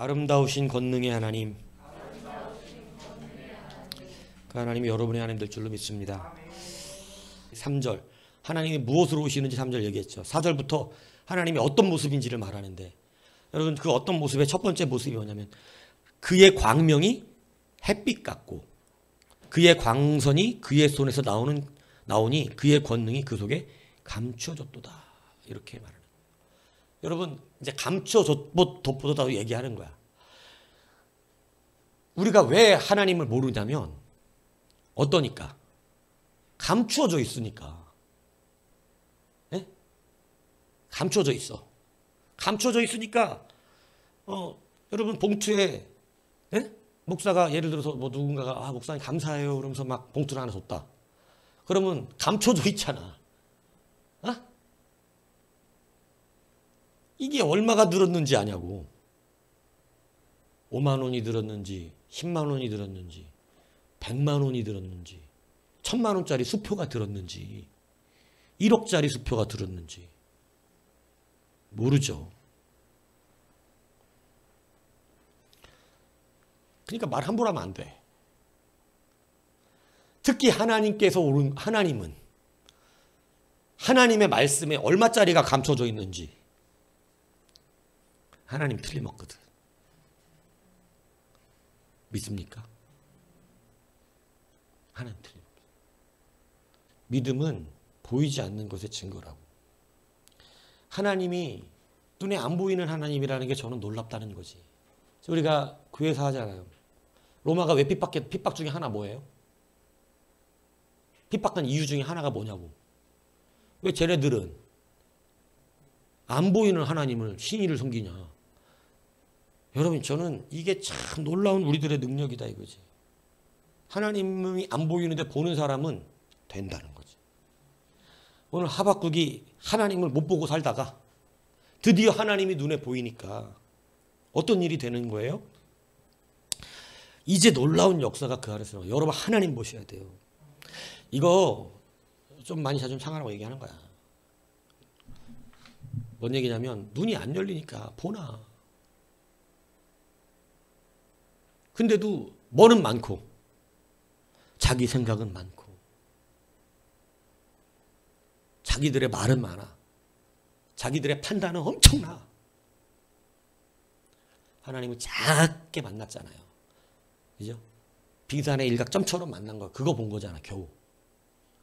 아름다우신 권능의 하나님, 그 하나님이 여러분의 하나님 될 줄로 믿습니다. 3절, 하나님이 무엇으로 오시는지 3절 얘기했죠. 4절부터 하나님이 어떤 모습인지를 말하는데, 여러분 그 어떤 모습의 첫 번째 모습이 뭐냐면 그의 광명이 햇빛 같고 그의 광선이 그의 손에서 나오니 그의 권능이 그 속에 감추어졌도다, 이렇게 말하는 거예요. 여러분 이제 감추어졌도다도 얘기하는 거야. 우리가 왜 하나님을 모르냐면 어떠니까? 감추어져 있으니까. 네? 감추어져 있어. 감추어져 있으니까 여러분 봉투에 네? 목사가 예를 들어서 뭐 누군가가 목사님 감사해요 그러면서 막 봉투를 하나 줬다. 그러면 감춰져 있잖아. 이게 얼마가 늘었는지 아냐고. 5만 원이 들었는지 10만 원이 들었는지 100만 원이 들었는지 1000만 원짜리 수표가 들었는지 1억짜리 수표가 들었는지 모르죠. 그러니까 말 함부로 하면 안 돼. 특히 하나님께서 오른 하나님은 하나님의 말씀에 얼마짜리가 감춰져 있는지 하나님 틀림없거든. 믿습니까? 하나님 틀림없어. 믿음은 보이지 않는 것의 증거라고. 하나님이 눈에 안 보이는 하나님이라는 게 저는 놀랍다는 거지. 우리가 교회에서 하잖아요. 로마가 왜 핍박 중에 하나 뭐예요? 핍박한 이유 중에 하나가 뭐냐고. 왜 쟤네들은 안 보이는 하나님을 신의를 섬기냐. 여러분 저는 이게 참 놀라운 우리들의 능력이다 이거지. 하나님이 안 보이는데 보는 사람은 된다는 거지. 오늘 하박국이 하나님을 못 보고 살다가 드디어 하나님이 눈에 보이니까 어떤 일이 되는 거예요? 이제 놀라운 역사가 그 안에서 나와요. 여러분 하나님 보셔야 돼요. 이거 좀 많이 자존심 상하라고 얘기하는 거야. 뭔 얘기냐면 눈이 안 열리니까 보나. 근데도 뭐는 많고 자기 생각은 많고 자기들의 말은 많아. 자기들의 판단은 엄청나. 하나님을 작게 만났잖아요. 그죠? 빙산의 일각점처럼 만난 거 그거 본 거잖아. 겨우.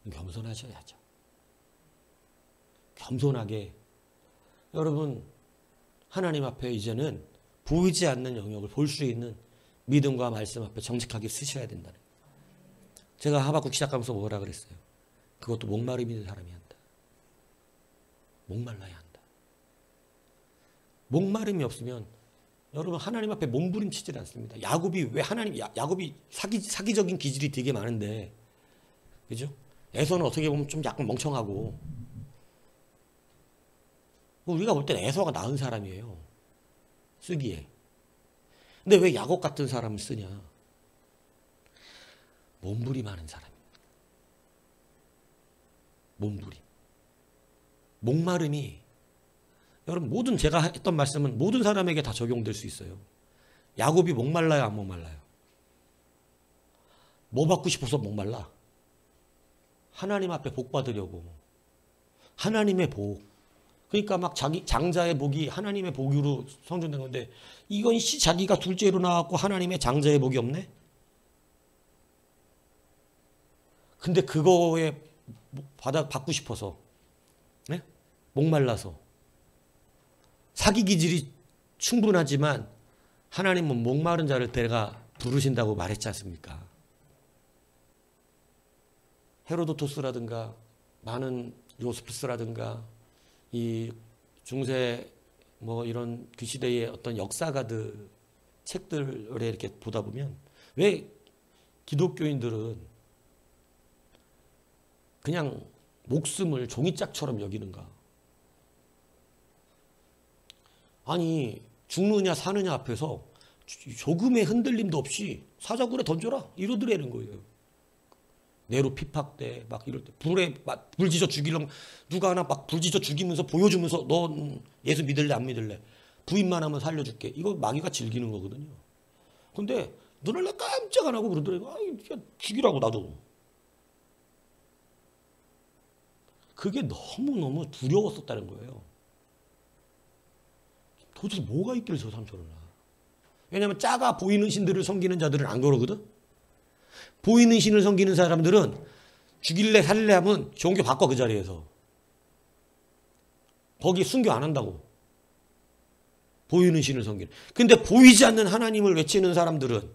겸손하셔야죠. 겸손하게. 여러분 하나님 앞에 이제는 보이지 않는 영역을 볼 수 있는 믿음과 말씀 앞에 정직하게 쓰셔야 된다는 거예요. 제가 하박국 시작하면서 뭐라 그랬어요? 그것도 목마름 있는 사람이 한다. 목말라야 한다. 목마름이 없으면 여러분 하나님 앞에 몸부림치질 않습니다. 야곱이 왜 야곱이 사기적인 기질이 되게 많은데, 그죠? 에서는 어떻게 보면 좀 약간 멍청하고, 우리가 볼 땐 에서가 나은 사람이에요. 쓰기에. 근데 왜 야곱 같은 사람을 쓰냐? 몸부림하는 사람입니다. 몸부림. 목마름이 여러분 모든 제가 했던 말씀은 모든 사람에게 다 적용될 수 있어요. 야곱이 목말라요, 안 목말라요? 뭐 받고 싶어서 목말라? 하나님 앞에 복 받으려고. 하나님의 복. 그러니까 막 자기 장자의 복이 하나님의 복으로 성전된 건데, 이건 자기가 둘째로 나왔고 하나님의 장자의 복이 없네? 근데 그거에 받고 싶어서, 네? 목말라서. 사기 기질이 충분하지만 하나님은 목마른 자를 데려가 부르신다고 말했지 않습니까? 헤로도토스라든가 많은 요스푸스라든가 이 중세 뭐 이런 그 시대의 어떤 역사가들 책들에 이렇게 보다 보면 왜 기독교인들은 그냥 목숨을 종이짝처럼 여기는가? 아니 죽느냐 사느냐 앞에서 조금의 흔들림도 없이 사자굴에 던져라 이러더라는 거예요. 내로 핍박돼 막 이럴 때 불에 막 불지져 죽이려면 누가 하나 막 불지져 죽이면서 보여주면서 너 예수 믿을래 안 믿을래? 부인만 하면 살려줄게. 이거 마귀가 즐기는 거거든요. 근데 눈을 깜짝 안 하고 그러더라고요. 아이, 죽이라고 나도. 그게 너무너무 두려웠었다는 거예요. 도대체 뭐가 있길래 저 사람 저러나. 왜냐하면 작아 보이는 신들을 섬기는 자들은 안 그러거든. 보이는 신을 섬기는 사람들은 죽일래 살래 하면 종교 바꿔 그 자리에서. 거기 순교 안 한다고. 보이는 신을 섬기는. 근데 보이지 않는 하나님을 외치는 사람들은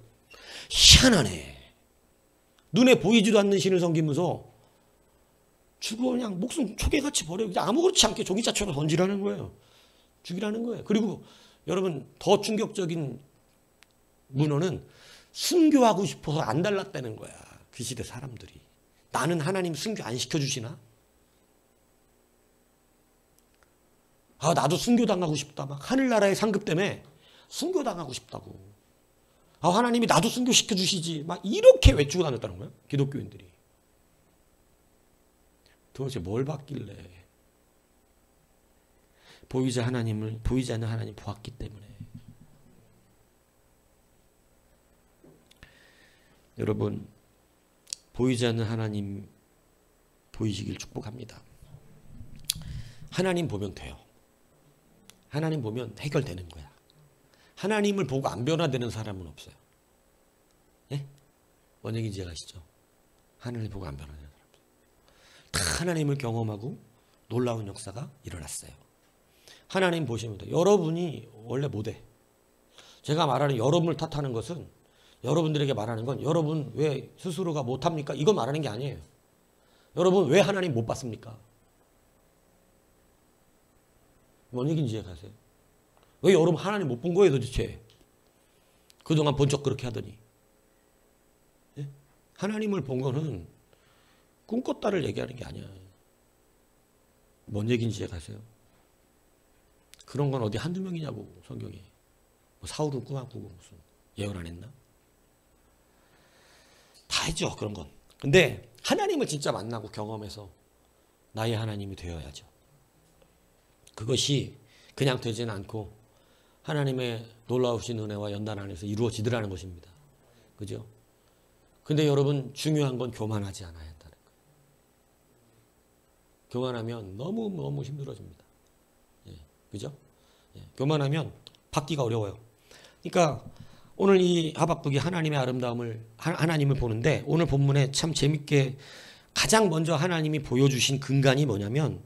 희한하네. 눈에 보이지도 않는 신을 섬기면서 죽어 그냥 목숨 초계같이 버려. 그냥 아무렇지 않게 종이자처럼 던지라는 거예요. 죽이라는 거예요. 그리고 여러분 더 충격적인 문헌은 순교하고 싶어서 안 달랐다는 거야. 그 시대 사람들이. 나는 하나님 순교 안 시켜주시나? 아, 나도 순교당하고 싶다. 막 하늘나라의 상급 때문에 순교당하고 싶다고. 아, 하나님이 나도 순교시켜주시지. 막 이렇게 외치고 다녔다는 거예요. 기독교인들이. 도대체 뭘 받길래. 보이지 않는 하나님 보았기 때문에. 여러분, 보이지 않는 하나님 보이시길 축복합니다. 하나님 보면 돼요. 하나님 보면 해결되는 거야. 하나님을 보고 안 변화되는 사람은 없어요. 예? 뭔 얘기인지 아시죠? 하나님 보고 안 변화되는 사람. 다 하나님을 경험하고 놀라운 역사가 일어났어요. 하나님 보시면 돼요. 여러분이 원래 못해. 제가 말하는 여러분을 탓하는 것은 여러분들에게 말하는 건 여러분 왜 스스로가 못합니까? 이거 말하는 게 아니에요. 여러분 왜 하나님 못 봤습니까? 뭔 얘기인지 이해가세요? 왜 여러분 하나님 못 본 거예요 도대체? 그동안 번쩍 그렇게 하더니. 예? 하나님을 본 거는 꿈꿨다를 얘기하는 게 아니야. 뭔 얘기인지 이해가세요? 그런 건 어디 한두 명이냐고 성경에. 뭐 사울은 꿈 안 꾸고 무슨 예언 안 했나? 다 했죠 그런 건. 근데 하나님을 진짜 만나고 경험해서 나의 하나님이 되어야죠. 그것이 그냥 되지는 않고 하나님의 놀라우신 은혜와 연단 안에서 이루어지더라는 것입니다. 그죠? 근데 여러분 중요한 건 교만하지 않아야 한다는 거예요. 교만하면 너무 힘들어집니다. 예, 그죠? 예, 교만하면 받기가 어려워요. 그러니까 오늘 이 하박국이 하나님의 아름다움을 하나님을 보는데 오늘 본문에 참 재밌게 가장 먼저 하나님이 보여주신 근간이 뭐냐면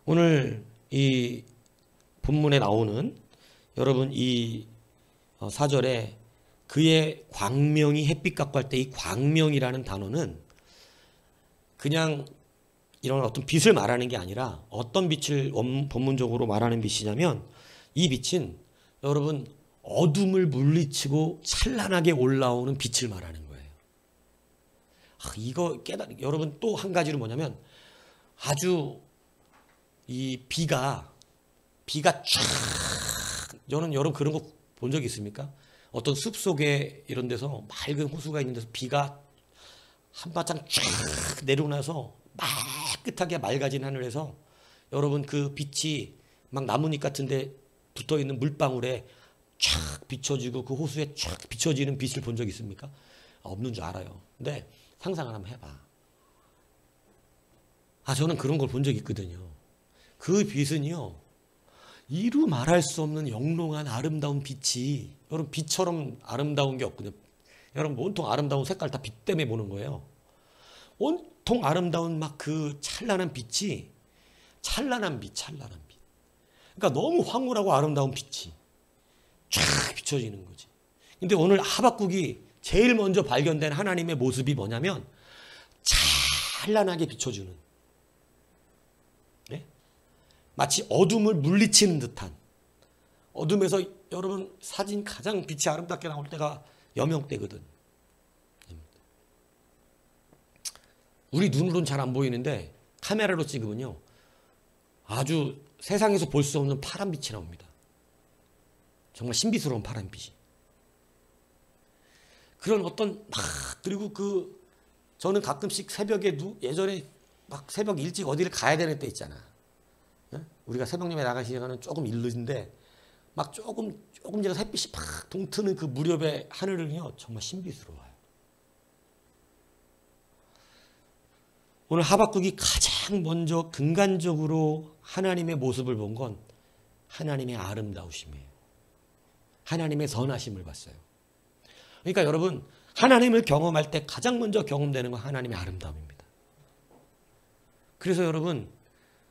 오늘 이 본문에 나오는 여러분 이 4절에 그의 광명이 햇빛과 할 때 이 광명이라는 단어는 그냥 이런 어떤 빛을 말하는 게 아니라 어떤 빛을 본문적으로 말하는 빛이냐면 이 빛은 여러분 어둠을 물리치고 찬란하게 올라오는 빛을 말하는 거예요. 이거 여러분 또 한 가지는 뭐냐면 아주 이 비가 쫙 저는 여러분 그런 거 본 적 있습니까? 어떤 숲속에 이런 데서 맑은 호수가 있는 데서 비가 한바탕 쫙 내리고 나서 깨끗하게 맑아진 하늘에서 여러분 그 빛이 막 나뭇잎 같은데 붙어있는 물방울에 쫙 비춰지고 그 호수에 쫙 비춰지는 빛을 본 적 있습니까? 없는 줄 알아요. 근데 상상을 한번 해봐. 저는 그런 걸 본 적 있거든요. 그 빛은요 이루 말할 수 없는 영롱한 아름다운 빛이 여러분 빛처럼 아름다운 게 없거든요. 여러분 온통 아름다운 색깔 다 빛 때문에 보는 거예요. 온통 아름다운 막 그 찬란한 빛이 찬란한 빛. 그러니까 너무 황홀하고 아름다운 빛이 쫙 비춰지는 거지. 근데 오늘 하박국이 제일 먼저 발견된 하나님의 모습이 뭐냐면 찬란하게 비춰주는, 네? 마치 어둠을 물리치는 듯한, 어둠에서 여러분 사진 가장 빛이 아름답게 나올 때가 여명 때거든. 우리 눈으로는 잘 안 보이는데 카메라로 찍으면요 아주 세상에서 볼 수 없는 파란 빛이 나옵니다. 정말 신비스러운 파란 빛이. 그런 어떤 그리고 저는 가끔씩 새벽에 예전에 막 새벽 일찍 어디를 가야 되는 때 있잖아. 우리가 새벽녘에 나갈 시간은 조금 이르는데 막 조금 제가 햇빛이 팍 동트는 그 무렵의 하늘은요 정말 신비스러워요. 오늘 하박국이 가장 먼저 근간적으로 하나님의 모습을 본 건 하나님의 아름다우심이에요. 하나님의 선하심을 봤어요. 그러니까 여러분 하나님을 경험할 때 가장 먼저 경험되는 건 하나님의 아름다움입니다. 그래서 여러분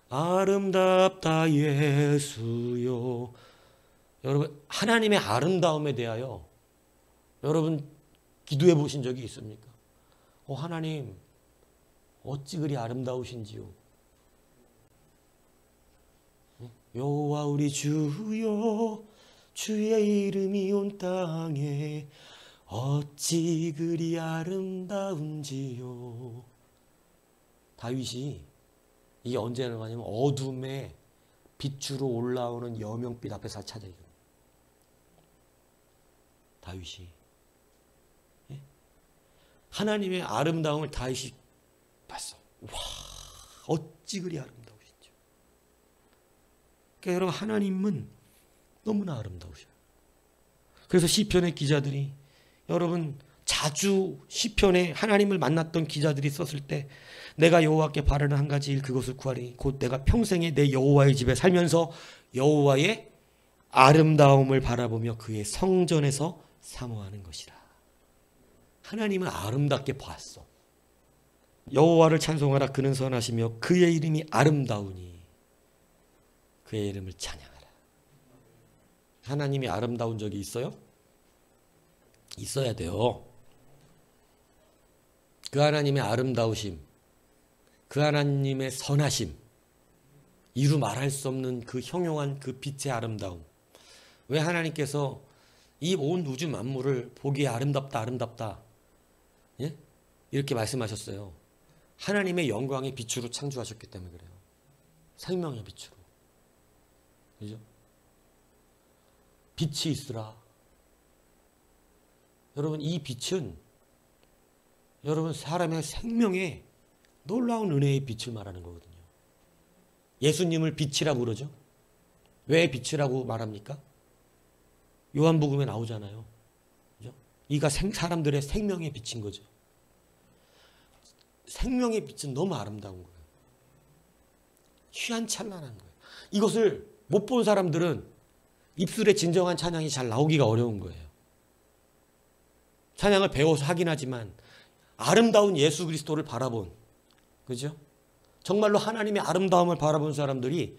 아름답다 예수요. 여러분 하나님의 아름다움에 대하여 여러분 기도해 보신 적이 있습니까? 하나님 어찌 그리 아름다우신지요. 여호와 우리 주여 주의 이름이 온 땅에 어찌 그리 아름다운지요. 다윗이 이게 언제 나가냐면 어둠에 빛으로 올라오는 여명빛 앞에서 찾아요. 다윗이 하나님의 아름다움을 다윗이 봤어. 와, 어찌 그리 아름다우시죠. 그러니까 여러분 하나님은 너무나 아름다우셔요. 그래서 시편의 기자들이 여러분 자주 시편에 하나님을 만났던 기자들이 썼을 때 내가 여호와께 바라는 한 가지 일 그것을 구하리 곧 내가 평생에 내 여호와의 집에 살면서 여호와의 아름다움을 바라보며 그의 성전에서 사모하는 것이라. 하나님은 아름답게 봤어. 여호와를 찬송하라 그는 선하시며 그의 이름이 아름다우니 그의 이름을 찬양하라. 하나님이 아름다운 적이 있어요? 있어야 돼요. 그 하나님의 아름다우심, 그 하나님의 선하심, 이루 말할 수 없는 그 형용한 그 빛의 아름다움. 왜 하나님께서 이 온 우주 만물을 보기에 아름답다 아름답다 예? 이렇게 말씀하셨어요. 하나님의 영광의 빛으로 창조하셨기 때문에 그래요. 생명의 빛으로. 그죠? 빛이 있으라. 여러분 이 빛은 여러분 사람의 생명에 놀라운 은혜의 빛을 말하는 거거든요. 예수님을 빛이라고 그러죠. 왜 빛이라고 말합니까? 요한복음에 나오잖아요. 그죠? 이가 사람들의 생명의 빛인 거죠. 생명의 빛은 너무 아름다운 거예요. 휘황찬란한 거예요. 이것을 못 본 사람들은 입술에 진정한 찬양이 잘 나오기가 어려운 거예요. 찬양을 배워서 하긴 하지만 아름다운 예수 그리스도를 바라본, 그죠? 정말로 하나님의 아름다움을 바라본 사람들이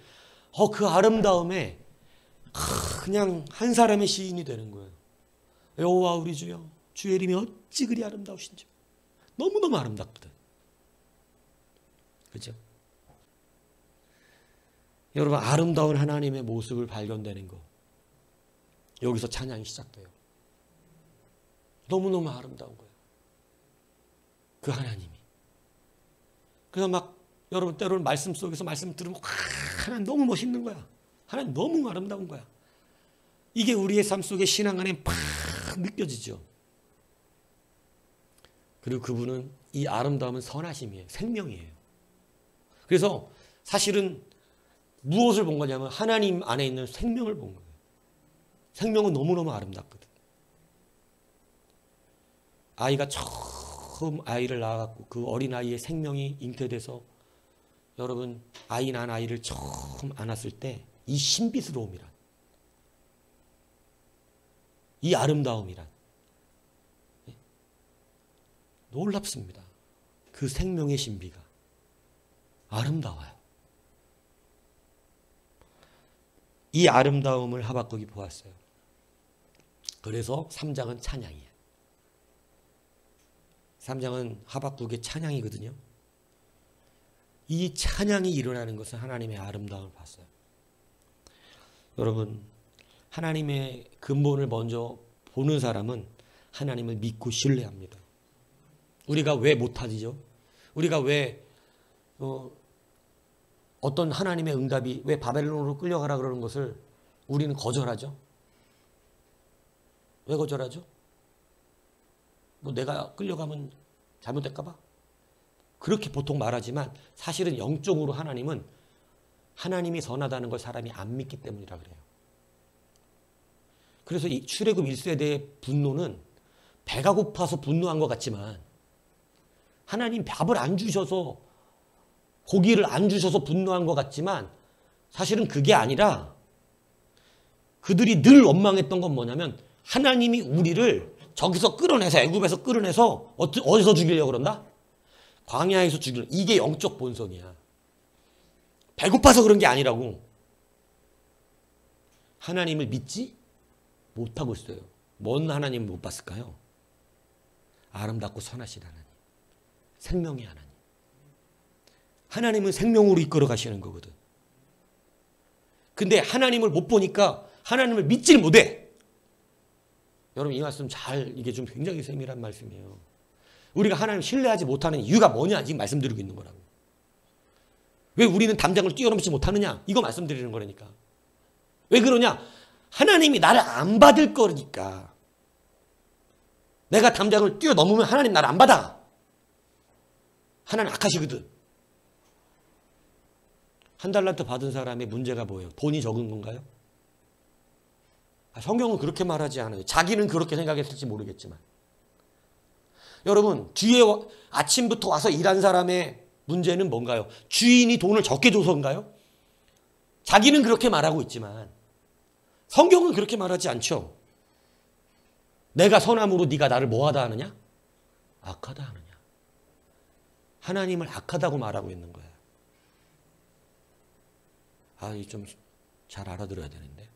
그 아름다움에 그냥 한 사람의 시인이 되는 거예요. 여호와 우리 주여 주의 이름이 어찌 그리 아름다우신지. 너무너무 아름답거든. 그죠? 여러분 아름다운 하나님의 모습을 발견되는 거, 여기서 찬양이 시작돼요. 너무너무 아름다운 거예요. 그 하나님이. 그래서 막 여러분 때로는 말씀 속에서 말씀 들으면 하나님 너무 멋있는 거야. 하나님 너무 아름다운 거야. 이게 우리의 삶 속에 신앙 안에 팍 느껴지죠. 그리고 그분은 이 아름다움은 선하심이에요. 생명이에요. 그래서 사실은 무엇을 본 거냐면 하나님 안에 있는 생명을 본 거예요. 생명은 너무너무 아름답거든. 아이가 처음 아이를 낳아갖고 그 어린아이의 생명이 잉태돼서 여러분 아이 낳은 아이를 처음 안았을 때 이 신비스러움이란, 이 아름다움이란 놀랍습니다. 그 생명의 신비가 아름다워요. 이 아름다움을 하박국이 보았어요. 그래서 3장은 찬양이에요. 3장은 하박국의 찬양이거든요. 이 찬양이 일어나는 것은 하나님의 아름다움을 봤어요. 여러분 하나님의 근본을 먼저 보는 사람은 하나님을 믿고 신뢰합니다. 우리가 왜 못하지죠? 우리가 왜 어떤 하나님의 응답이 왜 바벨론으로 끌려가라 그러는 것을 우리는 거절하죠? 왜 거절하죠? 뭐 내가 끌려가면 잘못될까 봐? 그렇게 보통 말하지만 사실은 영적으로 하나님은 하나님이 선하다는 걸 사람이 안 믿기 때문이라 그래요. 그래서 이 출애굽 1세대의 분노는 배가 고파서 분노한 것 같지만 하나님 밥을 안 주셔서 고기를 안 주셔서 분노한 것 같지만 사실은 그게 아니라 그들이 늘 원망했던 건 뭐냐면 하나님이 우리를 저기서 끌어내서 애굽에서 끌어내서 어디서 죽이려고 그런다? 광야에서 죽이려고. 이게 영적 본성이야. 배고파서 그런 게 아니라고. 하나님을 믿지 못하고 있어요. 뭔 하나님을 못 봤을까요? 아름답고 선하신 하나님. 생명의 하나님. 하나님은 생명으로 이끌어 가시는 거거든. 근데 하나님을 못 보니까 하나님을 믿지를 못해. 여러분 이 말씀 이게 좀 굉장히 세밀한 말씀이에요. 우리가 하나님을 신뢰하지 못하는 이유가 뭐냐 지금 말씀드리고 있는 거라고. 왜 우리는 담장을 뛰어넘지 못하느냐 이거 말씀드리는 거라니까. 왜 그러냐? 하나님이 나를 안 받을 거니까. 내가 담장을 뛰어넘으면 하나님 나를 안 받아. 하나님 악하시거든. 한 달란트 받은 사람의 문제가 뭐예요? 돈이 적은 건가요? 성경은 그렇게 말하지 않아요. 자기는 그렇게 생각했을지 모르겠지만. 여러분 뒤에 아침부터 와서 일한 사람의 문제는 뭔가요? 주인이 돈을 적게 줘서인가요? 자기는 그렇게 말하고 있지만 성경은 그렇게 말하지 않죠. 내가 선함으로 네가 나를 뭐하다 하느냐? 악하다 하느냐. 하나님을 악하다고 말하고 있는 거야. 이 좀 잘 알아들어야 되는데.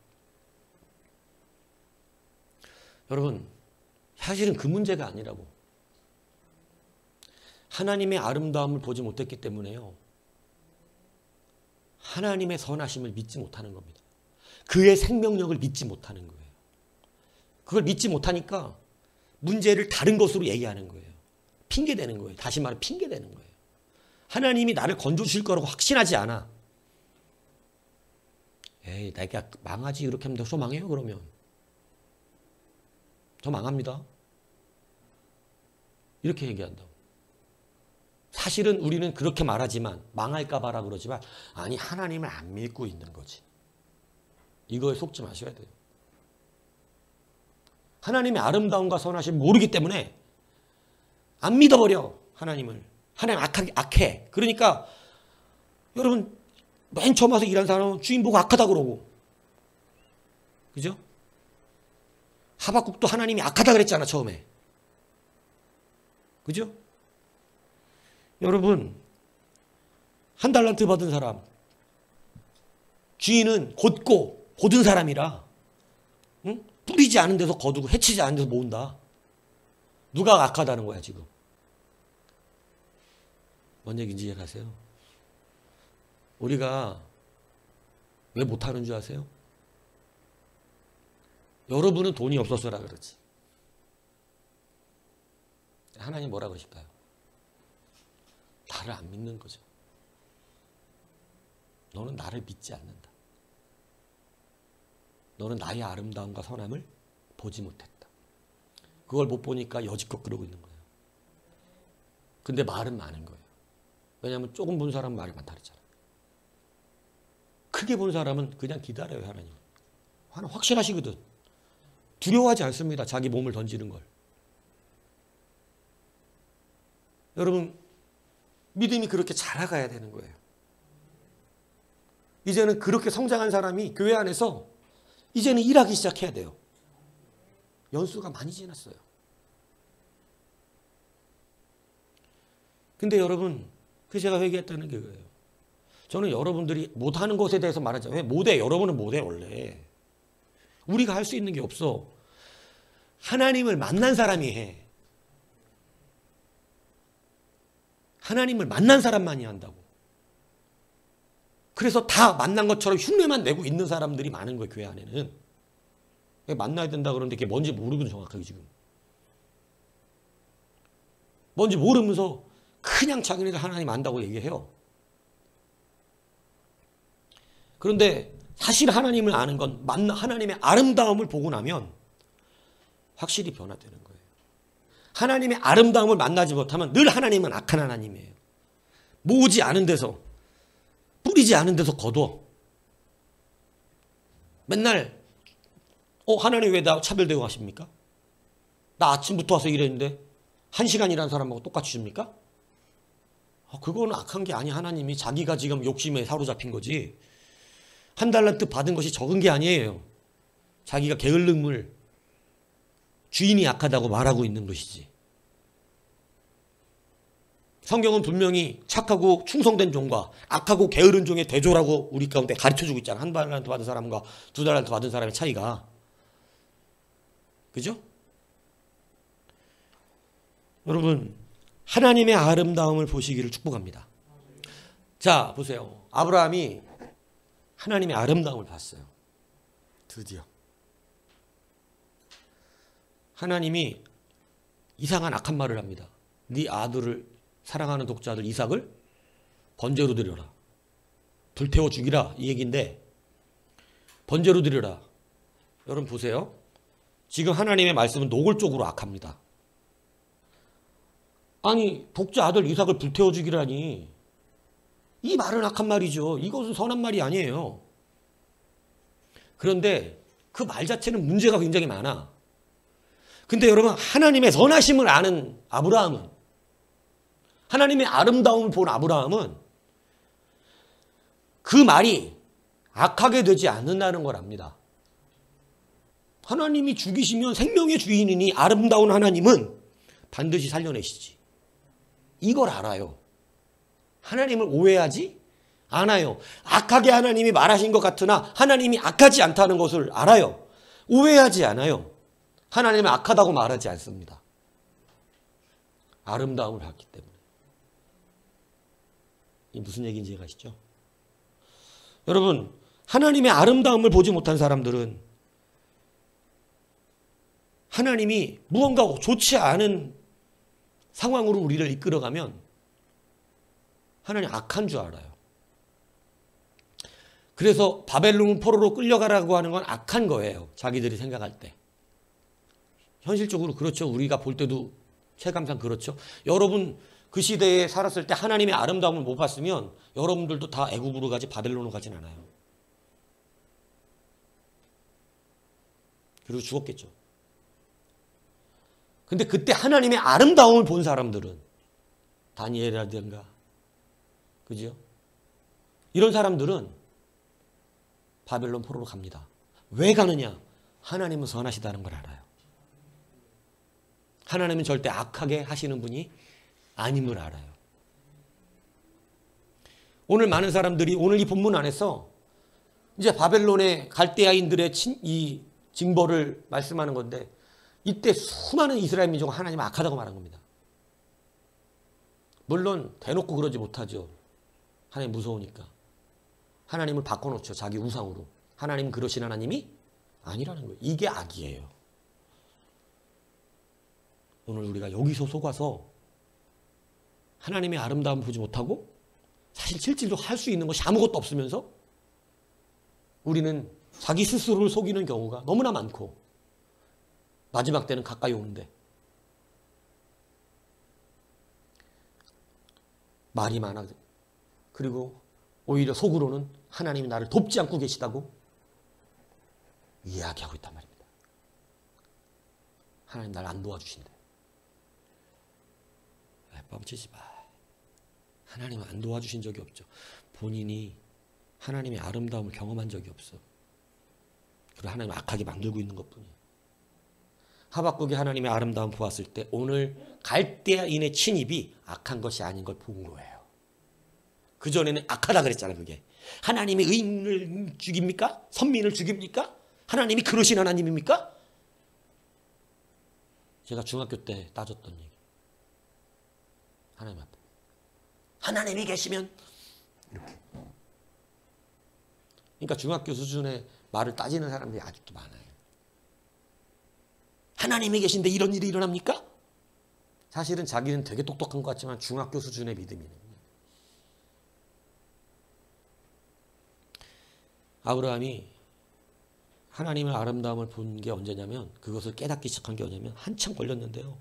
여러분 사실은 그 문제가 아니라고. 하나님의 아름다움을 보지 못했기 때문에요. 하나님의 선하심을 믿지 못하는 겁니다. 그의 생명력을 믿지 못하는 거예요. 그걸 믿지 못하니까 문제를 다른 것으로 얘기하는 거예요. 핑계대는 거예요. 다시 말해 핑계대는 거예요. 하나님이 나를 건져주실 거라고 확신하지 않아. 에이 내가 망하지 이렇게 하면 저 망해요 그러면. 저 망합니다. 이렇게 얘기한다고. 사실은 우리는 그렇게 말하지만 망할까 봐라 그러지만 아니 하나님을 안 믿고 있는 거지. 이거에 속지 마셔야 돼요. 하나님의 아름다움과 선하심을 모르기 때문에 안 믿어버려 하나님을. 하나님 악해. 그러니까 여러분 맨 처음 와서 일한 사람은 주인 보고 악하다 그러고. 그죠? 하박국도 하나님이 악하다 그랬잖아 처음에. 그죠? 여러분 한 달란트 받은 사람 주인은 곧은 사람이라 응? 뿌리지 않은 데서 거두고 해치지 않은 데서 모은다. 누가 악하다는 거야 지금. 뭔 얘기인지 이해가세요? 우리가 왜 못하는 줄 아세요? 여러분은 돈이 없어서라 그러지. 하나님 뭐라 그러실까요? 나를 안 믿는 거죠. 너는 나를 믿지 않는다. 너는 나의 아름다움과 선함을 보지 못했다. 그걸 못 보니까 여지껏 그러고 있는 거예요. 근데 말은 많은 거예요. 왜냐하면 조금 본 사람은 말이 많다랬잖아요. 크게 본 사람은 그냥 기다려요. 하나님. 하나님 확실하시거든. 두려워하지 않습니다. 자기 몸을 던지는 걸. 여러분 믿음이 그렇게 자라가야 되는 거예요. 이제는 그렇게 성장한 사람이 교회 안에서 이제는 일하기 시작해야 돼요. 연수가 많이 지났어요. 근데 여러분 그 제가 회개했다는 게 그거예요. 저는 여러분들이 못하는 것에 대해서 말하죠. 왜 못해? 여러분은 못해 원래. 우리가 할 수 있는 게 없어. 하나님을 만난 사람이 해. 하나님을 만난 사람만이 한다고. 그래서 다 만난 것처럼 흉내만 내고 있는 사람들이 많은 거예요. 교회 안에는. 만나야 된다 그러는데 그게 뭔지 모르거든 정확하게 지금. 뭔지 모르면서 그냥 자기네들 하나님 안다고 얘기해요. 그런데 사실 하나님을 아는 건 하나님의 아름다움을 보고 나면 확실히 변화되는 거예요. 하나님의 아름다움을 만나지 못하면 늘 하나님은 악한 하나님이에요. 모으지 않은 데서 뿌리지 않은 데서 거둬. 맨날 하나님 왜 나 차별 대우하십니까? 나 아침부터 와서 일했는데 1시간 일한 사람하고 똑같이 줍니까? 그거는 악한 게 아니. 하나님이 자기가 지금 욕심에 사로잡힌 거지. 한 달란트 받은 것이 적은 게 아니에요. 자기가 게을름을 주인이 악하다고 말하고 있는 것이지. 성경은 분명히 착하고 충성된 종과 악하고 게으른 종의 대조라고 우리 가운데 가르쳐주고 있잖아. 한 달란트 받은 사람과 2달란트 받은 사람의 차이가. 그죠? 여러분, 하나님의 아름다움을 보시기를 축복합니다. 자, 보세요. 아브라함이 하나님의 아름다움을 봤어요. 드디어. 하나님이 이상한 악한 말을 합니다. 네 아들을 사랑하는 독자들 이삭을 번제로 드려라. 불태워 죽이라. 이 얘기인데 번제로 드려라. 여러분 보세요. 지금 하나님의 말씀은 노골적으로 악합니다. 아니 독자 아들 이삭을 불태워 죽이라니 이 말은 악한 말이죠. 이것은 선한 말이 아니에요. 그런데 그 말 자체는 문제가 굉장히 많아. 근데 여러분 하나님의 선하심을 아는 아브라함은 하나님의 아름다움을 본 아브라함은 그 말이 악하게 되지 않는다는 걸 압니다. 하나님이 죽이시면 생명의 주인이니 아름다운 하나님은 반드시 살려내시지. 이걸 알아요. 하나님을 오해하지 않아요. 악하게 하나님이 말하신 것 같으나 하나님이 악하지 않다는 것을 알아요. 오해하지 않아요. 하나님은 악하다고 말하지 않습니다. 아름다움을 봤기 때문에. 이 무슨 얘기인지 아시죠? 여러분, 하나님의 아름다움을 보지 못한 사람들은 하나님이 무언가 좋지 않은 상황으로 우리를 이끌어가면 하나님 악한 줄 알아요. 그래서 바벨론 포로로 끌려가라고 하는 건 악한 거예요. 자기들이 생각할 때. 현실적으로 그렇죠. 우리가 볼 때도 체감상 그렇죠. 여러분 그 시대에 살았을 때 하나님의 아름다움을 못 봤으면 여러분들도 다 애굽으로 가지 바벨론으로 가진 않아요. 그리고 죽었겠죠. 근데 그때 하나님의 아름다움을 본 사람들은 다니엘이라든가 그죠? 이런 사람들은 바벨론 포로로 갑니다. 왜 가느냐? 하나님은 선하시다는 걸 알아요. 하나님은 절대 악하게 하시는 분이 아님을 알아요. 오늘 많은 사람들이 오늘 이 본문 안에서 이제 바벨론의 갈대아인들의 이 징벌을 말씀하는 건데 이때 수많은 이스라엘 민족은 하나님을 악하다고 말한 겁니다. 물론 대놓고 그러지 못하죠. 하나님 무서우니까. 하나님을 바꿔놓죠. 자기 우상으로. 하나님은 그러신 하나님이 아니라는 거예요. 이게 악이에요. 오늘 우리가 여기서 속아서 하나님의 아름다움을 보지 못하고 사실 실질로 할 수 있는 것이 아무것도 없으면서 우리는 자기 스스로를 속이는 경우가 너무나 많고 마지막 때는 가까이 오는데 말이 많아. 그리고 오히려 속으로는 하나님이 나를 돕지 않고 계시다고 이야기하고 있단 말입니다. 하나님 나를 안 도와주신대. 뻥치지 마. 하나님은 안 도와주신 적이 없죠. 본인이 하나님의 아름다움을 경험한 적이 없어. 그리고 하나님을 악하게 만들고 있는 것뿐이에요. 하박국이 하나님의 아름다움 보았을 때 오늘 갈대아인의 침입이 악한 것이 아닌 걸 본 거예요. 그전에는 악하다 그랬잖아요. 그게 하나님이 의인을 죽입니까? 선민을 죽입니까? 하나님이 그러신 하나님입니까? 제가 중학교 때 따졌던 얘기. 하나님 앞에 하나님이 계시면 이렇게. 그러니까 중학교 수준의 말을 따지는 사람들이 아직도 많아요. 하나님이 계신데 이런 일이 일어납니까? 사실은 자기는 되게 똑똑한 것 같지만 중학교 수준의 믿음이에요. 아브라함이 하나님의 아름다움을 본 게 언제냐면 그것을 깨닫기 시작한 게 언제냐면 한참 걸렸는데요.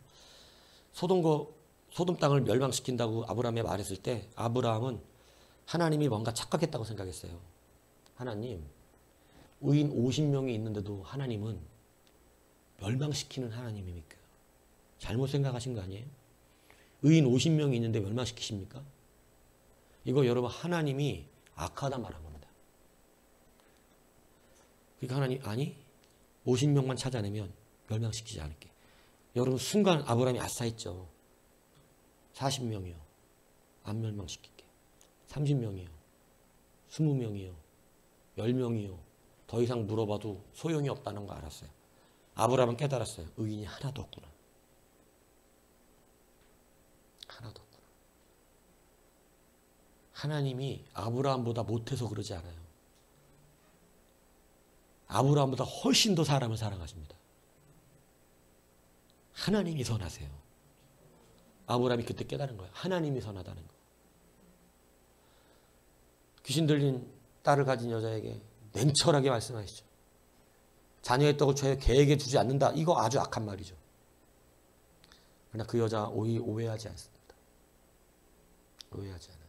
소돔 땅을 멸망시킨다고 아브라함이 말했을 때 아브라함은 하나님이 뭔가 착각했다고 생각했어요. 하나님, 의인 50명이 있는데도 하나님은 멸망시키는 하나님입니까? 잘못 생각하신 거 아니에요? 의인 50명이 있는데 멸망시키십니까? 이거 여러분 하나님이 악하다 말한 겁니다. 그러니까 하나님 아니 50명만 찾아내면 멸망시키지 않을게. 여러분 순간 아브라함이 아싸 했죠. 40명이요. 안 멸망시킬게. 30명이요. 20명이요. 10명이요. 더 이상 물어봐도 소용이 없다는 거 알았어요. 아브라함은 깨달았어요. 의인이 하나도 없구나. 하나도 없구나. 하나님이 아브라함보다 못해서 그러지 않아요. 아브라함보다 훨씬 더 사람을 사랑하십니다. 하나님이 선하세요. 아브라함이 그때 깨달은 거예요. 하나님이 선하다는 거. 귀신 들린 딸을 가진 여자에게 냉철하게 말씀하시죠. 자녀의 떡을 죄 개에게 주지 않는다. 이거 아주 악한 말이죠. 그러나 그 여자 오해하지 않습니다. 오해하지 않아요.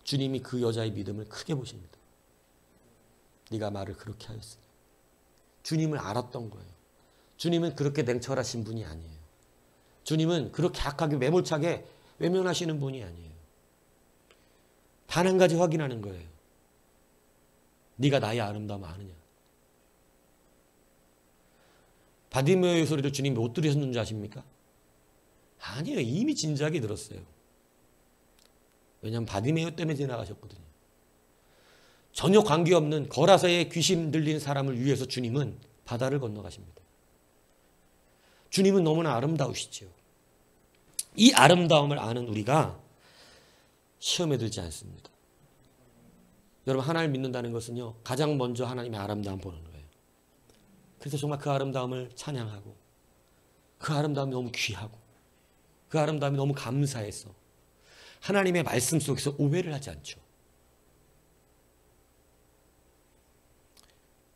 주님이 그 여자의 믿음을 크게 보십니다. 네가 말을 그렇게 하였으니. 주님을 알았던 거예요. 주님은 그렇게 냉철하신 분이 아니에요. 주님은 그렇게 악하게 매몰차게 외면하시는 분이 아니에요. 단 한 가지 확인하는 거예요. 네가 나의 아름다움 아느냐. 바디메오의 소리를 주님이 못 들으셨는 줄 아십니까? 아니에요. 이미 진작에 들었어요. 왜냐하면 바디메오 때문에 지나가셨거든요. 전혀 관계없는 거라사에 귀신 들린 사람을 위해서 주님은 바다를 건너가십니다. 주님은 너무나 아름다우시죠. 이 아름다움을 아는 우리가 시험에 들지 않습니다. 여러분 하나님을 믿는다는 것은요. 가장 먼저 하나님의 아름다움 보는 거예요. 그래서 정말 그 아름다움을 찬양하고 그 아름다움이 너무 귀하고 그 아름다움이 너무 감사해서 하나님의 말씀 속에서 오해를 하지 않죠.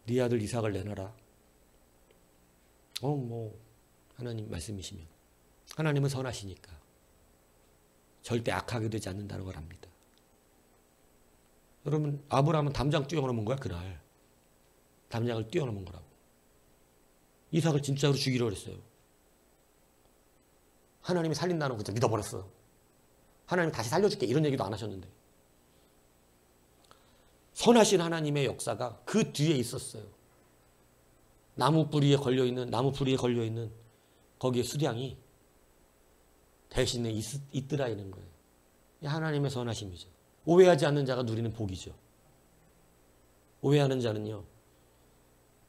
네 아들 이삭을 내놔라. 하나님 말씀이시면 하나님은 선하시니까 절대 악하게 되지 않는다는 걸 압니다. 여러분 아브라함은 담장 뛰어넘은 거야 그날. 담장을 뛰어넘은 거라고. 이삭을 진짜로 죽이려고 했어요. 하나님이 살린다는 거 믿어버렸어. 하나님 다시 살려줄게 이런 얘기도 안 하셨는데 선하신 하나님의 역사가 그 뒤에 있었어요. 나무 뿌리에 걸려있는 거기에 수량이 대신에 있더라 이런 거예요. 하나님의 선하심이죠. 오해하지 않는 자가 누리는 복이죠. 오해하는 자는요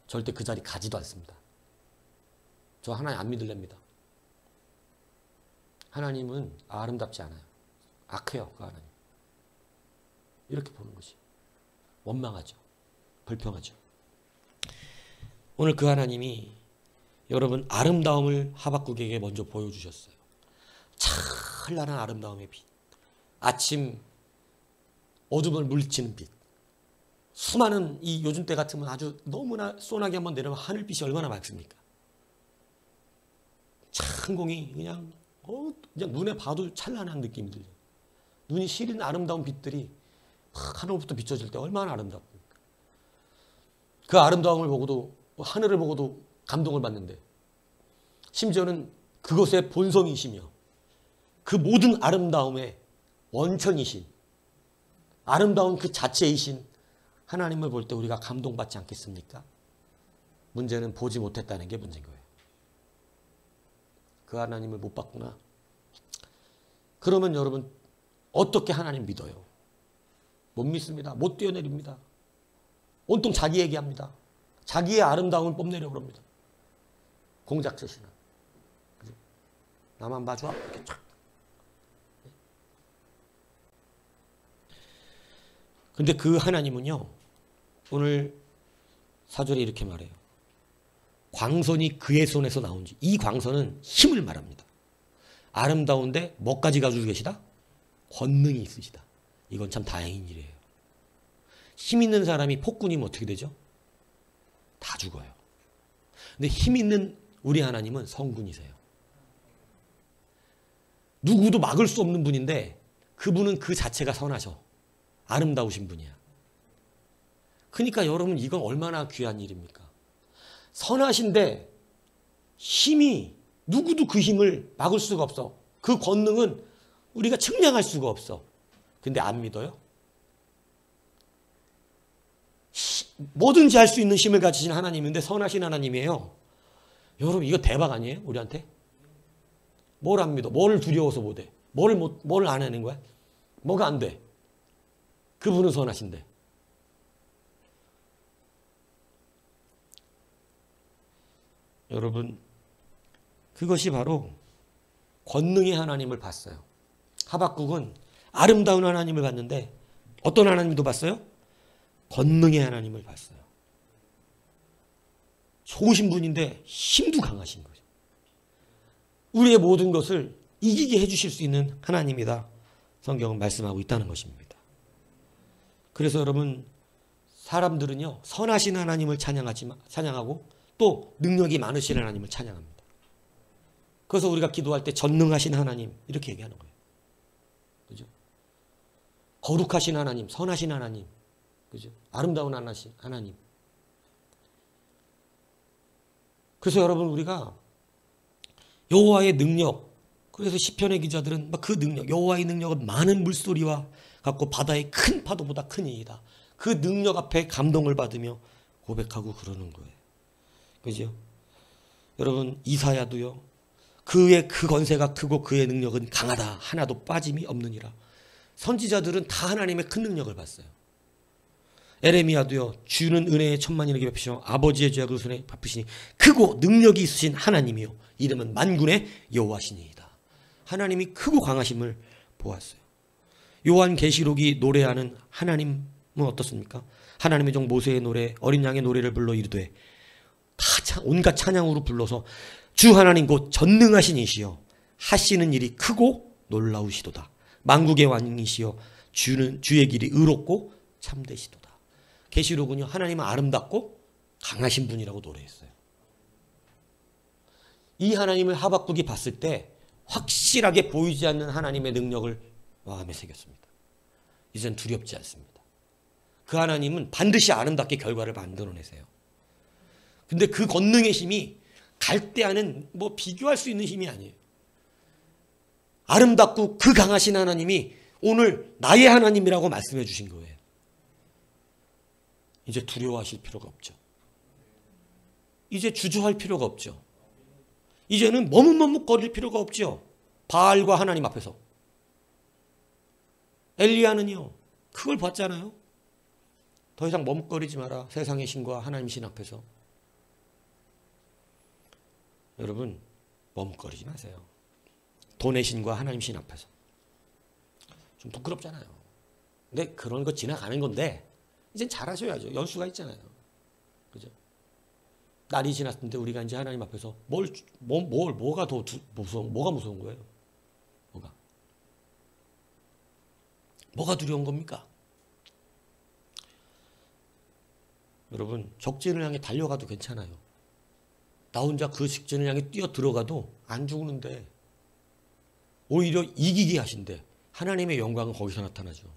절대 그 자리 가지도 않습니다. 저 하나님 안 믿을랍니다. 하나님은 아름답지 않아요. 악해요 그 하나님. 이렇게 보는 것이 원망하죠. 불평하죠. 오늘 그 하나님이 여러분 아름다움을 하박국에게 먼저 보여주셨어요. 찬란한 아름다움의 빛. 아침 어둠을 물리치는 빛. 수많은 이 요즘 때 같으면 아주 너무나 소나기 한번 내려면 하늘빛이 얼마나 맑습니까? 창공이 그냥 눈에 봐도 찬란한 느낌이 들죠. 눈이 시린 아름다운 빛들이 막 하늘부터 비춰질 때 얼마나 아름답습니까? 그 아름다움을 보고도 하늘을 보고도 감동을 받는데 심지어는 그것의 본성이시며 그 모든 아름다움의 원천이신 아름다운 그 자체이신 하나님을 볼 때 우리가 감동받지 않겠습니까? 문제는 보지 못했다는 게 문제인 거예요. 그 하나님을 못 봤구나. 그러면 여러분 어떻게 하나님 믿어요? 못 믿습니다. 못 뛰어내립니다. 온통 자기 얘기합니다. 자기의 아름다움을 뽐내려고 합니다. 공작새신앙. 나만 봐줘. 이렇게 쫙. 근데 그 하나님은요. 오늘 4절에 이렇게 말해요. 광선이 그의 손에서 나온지. 이 광선은 힘을 말합니다. 아름다운데 뭐까지 가지고 계시다? 권능이 있으시다. 이건 참 다행인 일이에요. 힘 있는 사람이 폭군이면 어떻게 되죠? 다 죽어요. 근데 힘 있는 우리 하나님은 성군이세요. 누구도 막을 수 없는 분인데 그분은 그 자체가 선하셔. 아름다우신 분이야. 그러니까 여러분 이건 얼마나 귀한 일입니까? 선하신데 힘이 누구도 그 힘을 막을 수가 없어. 그 권능은 우리가 측량할 수가 없어. 근데 안 믿어요? 뭐든지 할 수 있는 힘을 가지신 하나님인데 선하신 하나님이에요. 여러분 이거 대박 아니에요? 우리한테? 뭘 안 믿어? 뭘 두려워서 못해? 뭘 안 하는 거야? 뭐가 안 돼? 그분은 선하신데. 여러분 그것이 바로 권능의 하나님을 봤어요. 하박국은 아름다운 하나님을 봤는데 어떤 하나님도 봤어요? 권능의 하나님을 봤어요. 좋으신 분인데 힘도 강하신 거죠. 우리의 모든 것을 이기게 해주실 수 있는 하나님이다. 성경은 말씀하고 있다는 것입니다. 그래서 여러분 사람들은요 선하신 하나님을 찬양하고 또 능력이 많으신 하나님을 찬양합니다. 그래서 우리가 기도할 때 전능하신 하나님 이렇게 얘기하는 거예요. 그죠? 거룩하신 하나님, 선하신 하나님, 그죠? 아름다운 하나님. 그래서 여러분 우리가 여호와의 능력, 그래서 시편의 기자들은 그 능력, 여호와의 능력은 많은 물소리와 같고 바다의 큰 파도보다 큰 이이다. 그 능력 앞에 감동을 받으며 고백하고 그러는 거예요. 그죠? 여러분 이사야도요. 그의 그 권세가 크고 그의 능력은 강하다. 하나도 빠짐이 없느니라. 선지자들은 다 하나님의 큰 능력을 봤어요. 에레미야도요. 주는 은혜의 천만인에게 베푸시며 아버지의 죄악을 손에 베푸시니 크고 능력이 있으신 하나님이요. 이름은 만군의 여호와시니이다. 하나님이 크고 강하심을 보았어요. 요한계시록이 노래하는 하나님은 어떻습니까? 하나님의 종 모세의 노래, 어린 양의 노래를 불러 이르되 다 온갖 찬양으로 불러서 주 하나님 곧 전능하신 이시여 하시는 일이 크고 놀라우시도다. 만국의 왕이시여 주의 길이 의롭고 참되시도다. 계시록은요 하나님은 아름답고 강하신 분이라고 노래했어요. 이 하나님을 하박국이 봤을 때 확실하게 보이지 않는 하나님의 능력을 마음에 새겼습니다. 이젠 두렵지 않습니다. 그 하나님은 반드시 아름답게 결과를 만들어내세요. 근데 그 권능의 힘이 갈대하는 비교할 수 있는 힘이 아니에요. 아름답고 그 강하신 하나님이 오늘 나의 하나님이라고 말씀해 주신 거예요. 이제 두려워하실 필요가 없죠. 이제 주저할 필요가 없죠. 이제는 머뭇머뭇거릴 필요가 없죠. 바알과 하나님 앞에서. 엘리야는요. 그걸 봤잖아요. 더 이상 머뭇거리지 마라. 세상의 신과 하나님 신 앞에서. 여러분 머뭇거리지 마세요. 돈의 신과 하나님 신 앞에서. 좀 부끄럽잖아요. 근데 그런 거 지나가는 건데 이젠 잘하셔야죠. 연수가 있잖아요. 그죠? 날이 지났는데 우리가 이제 하나님 앞에서 뭐가 더 뭐가 무서운 거예요? 뭐가 두려운 겁니까? 여러분 적진을 향해 달려가도 괜찮아요. 나 혼자 그 직진을 향해 뛰어 들어가도 안 죽는데 오히려 이기게 하신대. 하나님의 영광은 거기서 나타나죠.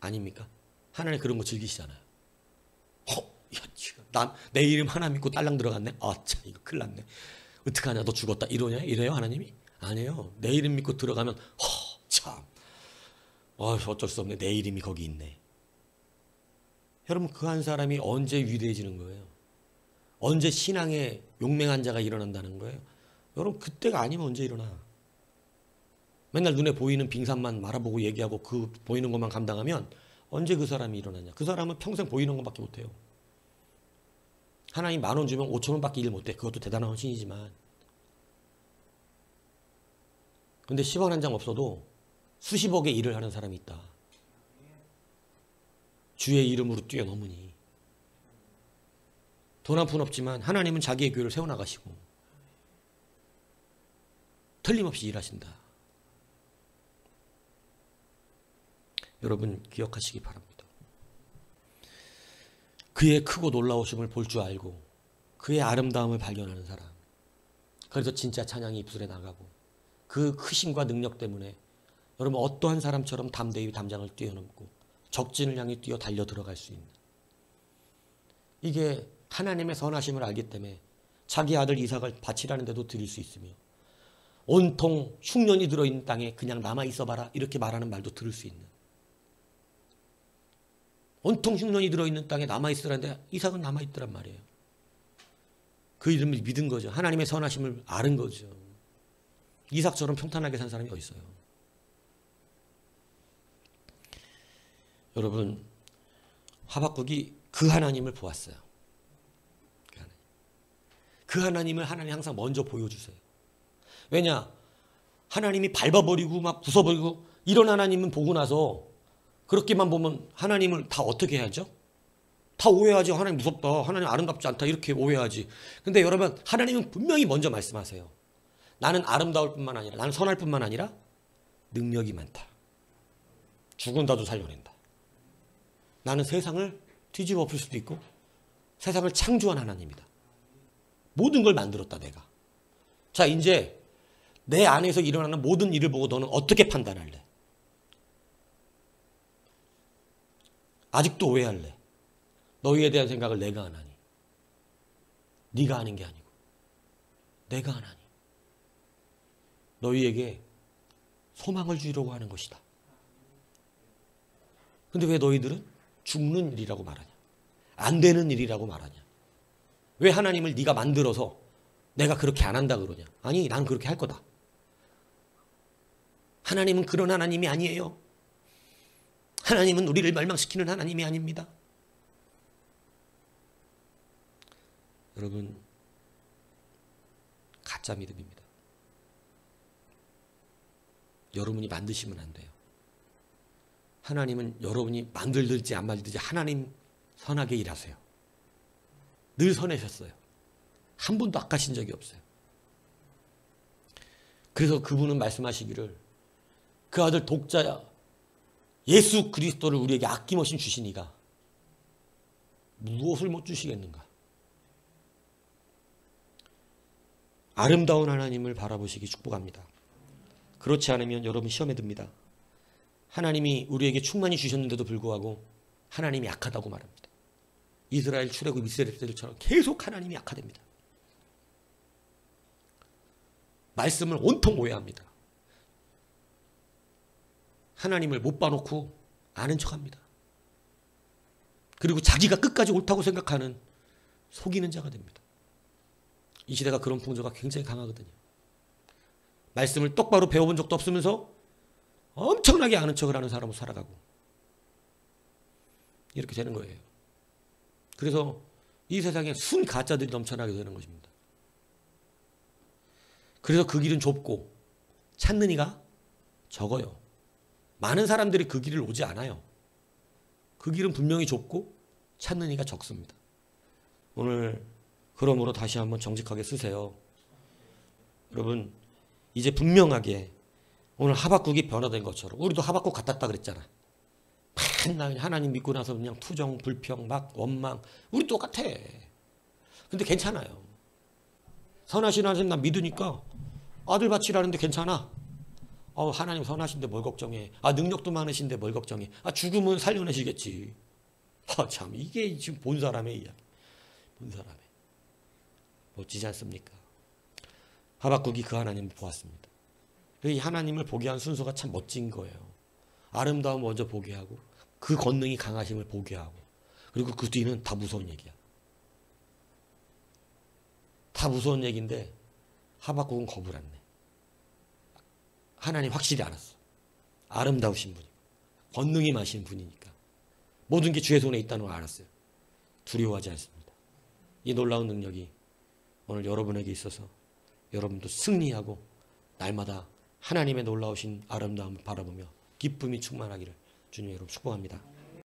아닙니까? 하나님 그런 거 즐기시잖아요. 야, 지금 내 이름 하나 믿고 딸랑 들어갔네. 참 이거 큰일 났네. 어떡하냐 너 죽었다 이래요 하나님이? 아니에요. 내 이름 믿고 들어가면 참 어쩔 수 없네. 내 이름이 거기 있네. 여러분 그 한 사람이 언제 위대해지는 거예요? 언제 신앙의 용맹한 자가 일어난다는 거예요? 여러분 그때가 아니면 언제 일어나? 맨날 눈에 보이는 빙산만 말아보고 얘기하고 그 보이는 것만 감당하면 언제 그 사람이 일어나냐? 그 사람은 평생 보이는 것밖에 못해요. 하나님 10,000원 주면 5,000원밖에 일 못해. 그것도 대단한 신이지만. 근데 10원 한 장 없어도 수십억의 일을 하는 사람이 있다. 주의 이름으로 뛰어넘으니. 돈 한 푼 없지만 하나님은 자기의 교회를 세워나가시고 틀림없이 일하신다. 여러분 기억하시기 바랍니다. 그의 크고 놀라우심을 볼 줄 알고 그의 아름다움을 발견하는 사람. 그래서 진짜 찬양이 입술에 나가고 그 크심과 능력 때문에 여러분 어떠한 사람처럼 담대히 담장을 뛰어넘고 적진을 향해 뛰어 달려 들어갈 수 있는 이게 하나님의 선하심을 알기 때문에 자기 아들 이삭을 바치라는 데도 드릴 수 있으며 온통 흉년이 들어있는 땅에 그냥 남아있어봐라 이렇게 말하는 말도 들을 수 있는, 온통 흉년이 들어있는 땅에 남아있으라는데 이삭은 남아있더란 말이에요. 그 이름을 믿은 거죠. 하나님의 선하심을 아는 거죠. 이삭처럼 평탄하게 산 사람이 어디 있어요? 여러분, 하박국이 그 하나님을 보았어요. 그 하나님을 하나님 항상 먼저 보여주세요. 왜냐? 하나님이 밟아버리고 막 부숴버리고 이런 하나님은 보고 나서 그렇게만 보면 하나님을 다 어떻게 해야죠? 다 오해하지. 하나님 무섭다. 하나님 아름답지 않다. 이렇게 오해하지. 근데 여러분, 하나님은 분명히 먼저 말씀하세요. 나는 아름다울 뿐만 아니라, 나는 선할 뿐만 아니라 능력이 많다. 죽은 자도 살려낸다. 나는 세상을 뒤집어 엎을 수도 있고 세상을 창조한 하나님이다. 모든 걸 만들었다 내가. 자, 이제 내 안에서 일어나는 모든 일을 보고 너는 어떻게 판단할래? 아직도 오해할래? 너희에 대한 생각을 내가 안 하니? 네가 하는 게 아니고 내가 안 하니? 너희에게 소망을 주려고 하는 것이다. 근데 왜 너희들은 죽는 일이라고 말하냐? 안 되는 일이라고 말하냐? 왜 하나님을 네가 만들어서 내가 그렇게 안 한다 그러냐? 아니, 난 그렇게 할 거다. 하나님은 그런 하나님이 아니에요. 하나님은 우리를 멸망시키는 하나님이 아닙니다. 여러분, 가짜 믿음입니다. 여러분이 만드시면 안 돼요. 하나님은 여러분이 만들든지 안 만들든지 하나님 선하게 일하세요. 늘 선하셨어요. 한 번도 악하신 적이 없어요. 그래서 그분은 말씀하시기를 그 아들 독자 예수 그리스도를 우리에게 아낌없이 주시니가 무엇을 못 주시겠는가? 아름다운 하나님을 바라보시기 축복합니다. 그렇지 않으면 여러분 시험에 듭니다. 하나님이 우리에게 충만히 주셨는데도 불구하고 하나님이 약하다고 말합니다. 이스라엘 출애굽 이스라엘들처럼 계속 하나님이 약화됩니다. 말씀을 온통 오해합니다. 하나님을 못 봐놓고 아는 척합니다. 그리고 자기가 끝까지 옳다고 생각하는 속이는 자가 됩니다. 이 시대가 그런 풍조가 굉장히 강하거든요. 말씀을 똑바로 배워본 적도 없으면서 엄청나게 아는 척을 하는 사람으로 살아가고 이렇게 되는 거예요. 그래서 이 세상에 순 가짜들이 넘쳐나게 되는 것입니다. 그래서 그 길은 좁고 찾는 이가 적어요. 많은 사람들이 그 길을 오지 않아요. 그 길은 분명히 좁고 찾는 이가 적습니다. 오늘 그러므로 다시 한번 정직하게 쓰세요. 여러분, 이제 분명하게 오늘 하박국이 변화된 것처럼 우리도 하박국 같았다 그랬잖아. 맨날 하나님 믿고 나서 그냥 투정, 불평, 막 원망. 우리 똑같아. 근데 괜찮아요. 선하신 하나님 나 믿으니까 아들 바치라는데 괜찮아. 하나님 선하신데 뭘 걱정해. 능력도 많으신데 뭘 걱정해. 죽으면 살려내시겠지. 참 이게 지금 본 사람의 이야기. 본 사람의. 멋지지 않습니까? 하박국이 그 하나님을 보았습니다. 이 하나님을 보게 한 순서가 참 멋진 거예요. 아름다움 먼저 보게 하고 그 권능이 강하심을 보게 하고 그리고 그 뒤는 다 무서운 얘기야. 다 무서운 얘기인데 하박국은 겁을 안 내. 하나님 확실히 알았어. 아름다우신 분이고 권능이 많으신 분이니까 모든 게 주의 손에 있다는 걸 알았어요. 두려워하지 않습니다. 이 놀라운 능력이 오늘 여러분에게 있어서 여러분도 승리하고 날마다 하나님의 놀라우신 아름다움을 바라보며 기쁨이 충만하기를 주님 여러분 축복합니다.